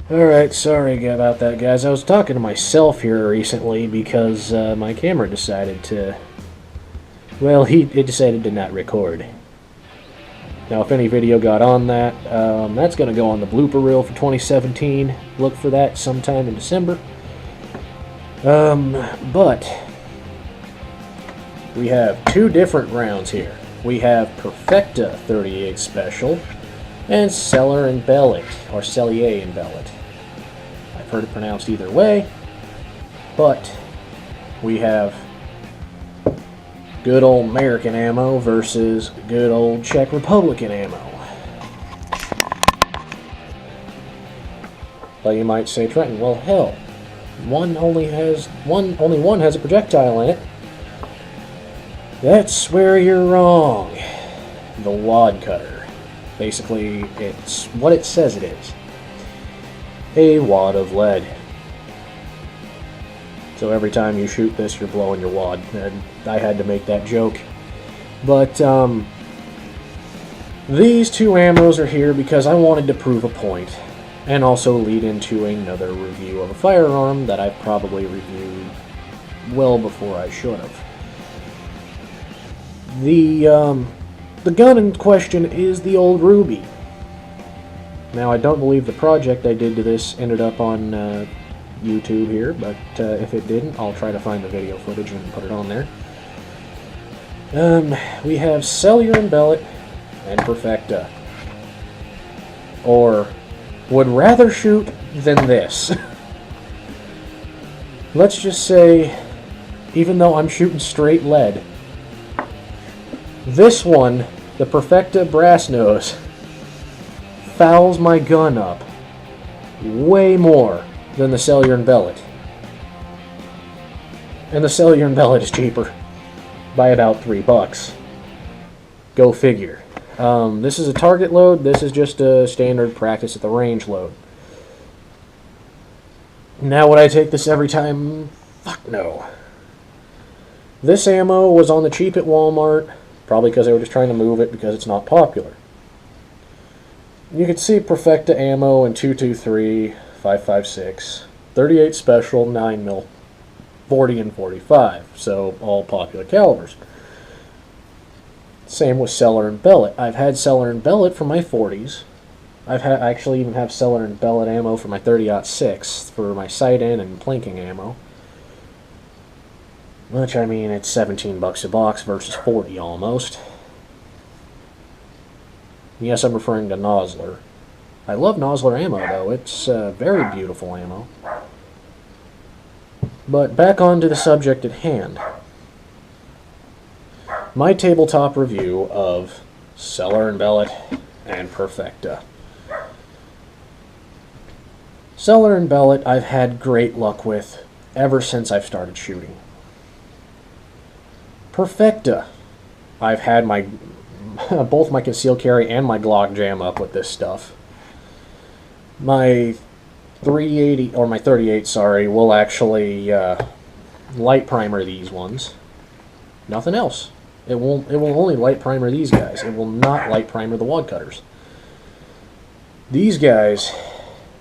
Alright, sorry about that, guys. I was talking to myself here recently because my camera decided to... Well, it decided to not record. Now, if any video got on that, that's going to go on the blooper reel for 2017. Look for that sometime in December. But we have two different rounds here. We have Perfecta 38 Special and sellier and bellot, or sellier and bellot. I've heard it pronounced either way, but we have good old American ammo versus good old Czech Republican ammo. Well, you might say, Trenton, well, hell, only one has a projectile in it. That's where you're wrong. The wad cutter. Basically, it's what it says it is. A wad of lead. So every time you shoot this, you're blowing your wad. And I had to make that joke. But these two ammos are here because I wanted to prove a point, and also lead into another review of a firearm that I've probably reviewed well before I should have. The gun in question is the old Ruby. Now, I don't believe the project I did to this ended up on YouTube here, but if it didn't, I'll try to find the video footage and put it on there. We have sellier and bellot and perfecta. Or would rather shoot than this. Let's just say, even though I'm shooting straight lead, this one, the Perfecta brass nose, fouls my gun up way more than the sellier and bellot. And the sellier and bellot is cheaper by about $3. Go figure. This is a target load. This is just a standard practice at the range load. Now, would I take this every time? Fuck no. This ammo was on the cheap at Walmart. Probably because they were just trying to move it because it's not popular. You can see Perfecta ammo in 223, 5.56, 38 Special, 9mm, 40 and 45, so all popular calibers. Same with sellier and bellot. I've had sellier and bellot for my 40s. I actually even have sellier and bellot ammo for my 30-06 for my sight-in and plinking ammo. Which, I mean, it's $17 a box versus 40 almost. Yes, I'm referring to Nosler. I love Nosler ammo, though. It's very beautiful ammo. But back on to the subject at hand. My tabletop review of sellier and bellot and Perfecta. Sellier and bellot I've had great luck with ever since I've started shooting. Perfecta, I've had my both my concealed carry and my Glock jam up with this stuff. My 380 or my 38, sorry, will actually light primer these ones. Nothing else. It will only light primer these guys. It will not light primer the wad cutters. These guys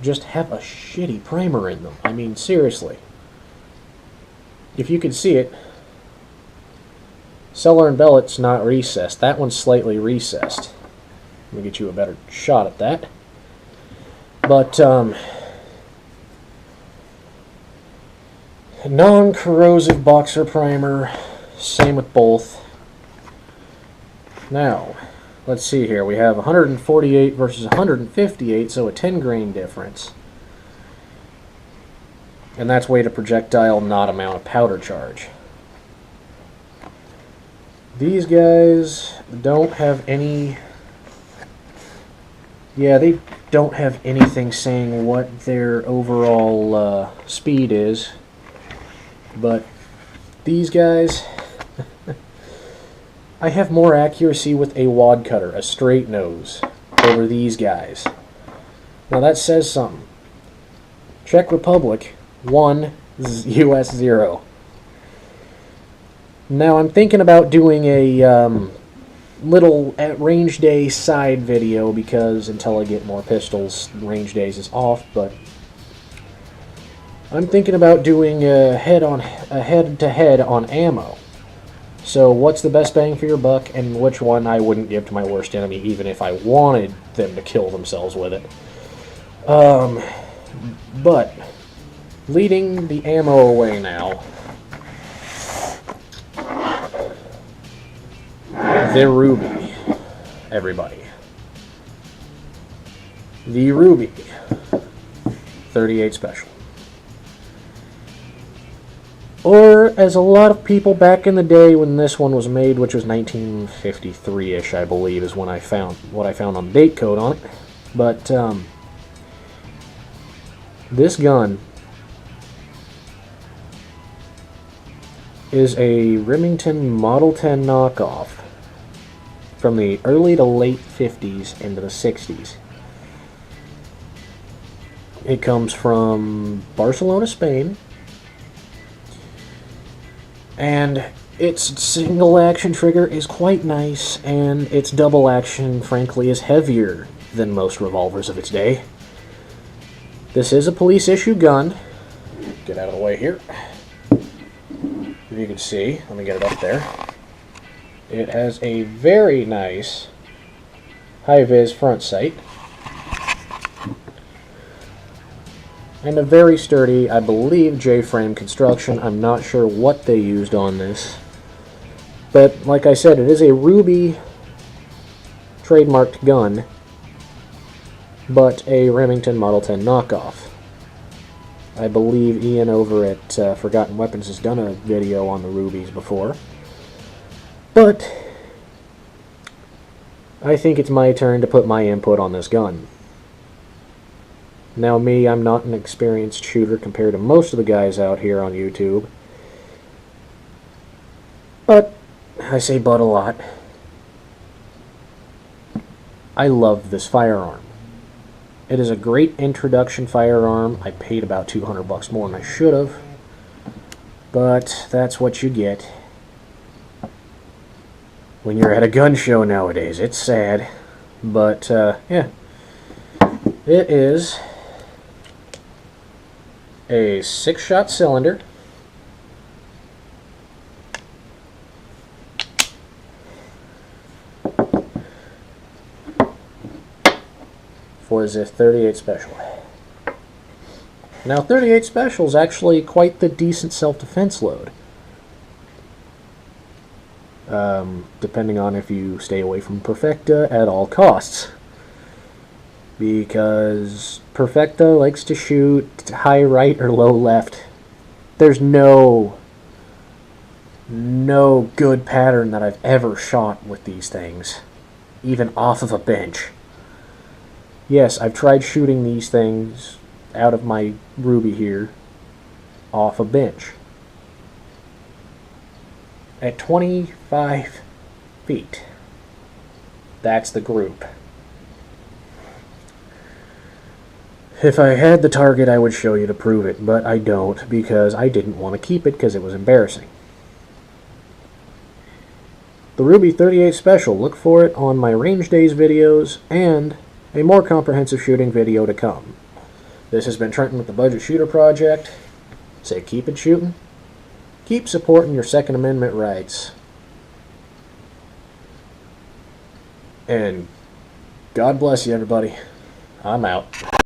just have a shitty primer in them. I mean, seriously. If you could see it, sellier and bellot's not recessed. That one's slightly recessed. Let me get you a better shot at that. But, non-corrosive boxer primer, same with both. Now, let's see here. We have 148 versus 158, so a 10 grain difference. And that's weight of projectile, not amount of powder charge. These guys don't have any... Yeah, they don't have anything saying what their overall speed is. But these guys... I have more accuracy with a wad cutter, a straight nose, over these guys. Now that says something. Czech Republic, 1, US 0. Now I'm thinking about doing a little at range day side video because until I get more pistols, range days is off, but I'm thinking about doing a head-to-head on ammo. So what's the best bang for your buck, and which one I wouldn't give to my worst enemy, even if I wanted them to kill themselves with it. But leading the ammo away now, the Ruby, everybody. The Ruby 38 Special. Or, as a lot of people back in the day when this one was made, which was 1953-ish, I believe, is when I found what I found on the date code on it. But this gun is a Remington Model 10 knockoff from the early to late 50s into the 60s. It comes from Barcelona, Spain. And its single action trigger is quite nice, and its double action, frankly, is heavier than most revolvers of its day. This is a police issue gun. Get out of the way here. If you can see, let me get it up there. It has a very nice high-vis front sight. And a very sturdy, I believe, J-frame construction. I'm not sure what they used on this. But, like I said, it is a Ruby trademarked gun, but a Remington Model 10 knockoff. I believe Ian over at Forgotten Weapons has done a video on the Rubies before. But I think it's my turn to put my input on this gun. Now me, I'm not an experienced shooter compared to most of the guys out here on YouTube. But, I say but a lot. I love this firearm. It is a great introduction firearm. I paid about $200 more than I should have. But that's what you get when you're at a gun show nowadays. It's sad. But, yeah. It is a 6-shot cylinder. For the 38 Special. Now, 38 Special is actually quite the decent self-defense load. Depending on if you stay away from perfecta at all costs. Because perfecta likes to shoot high right or low left. There's no good pattern that I've ever shot with these things, even off of a bench. Yes, I've tried shooting these things out of my Ruby here off a bench at 25 feet. That's the group. If I had the target, I would show you to prove it, but I don't, because I didn't want to keep it because it was embarrassing. The Ruby 38 Special, look for it on my Range Days videos, and a more comprehensive shooting video to come. This has been Trenton with the Budget Shooter Project. Say keep it shooting. Keep supporting your Second Amendment rights. And God bless you, everybody. I'm out.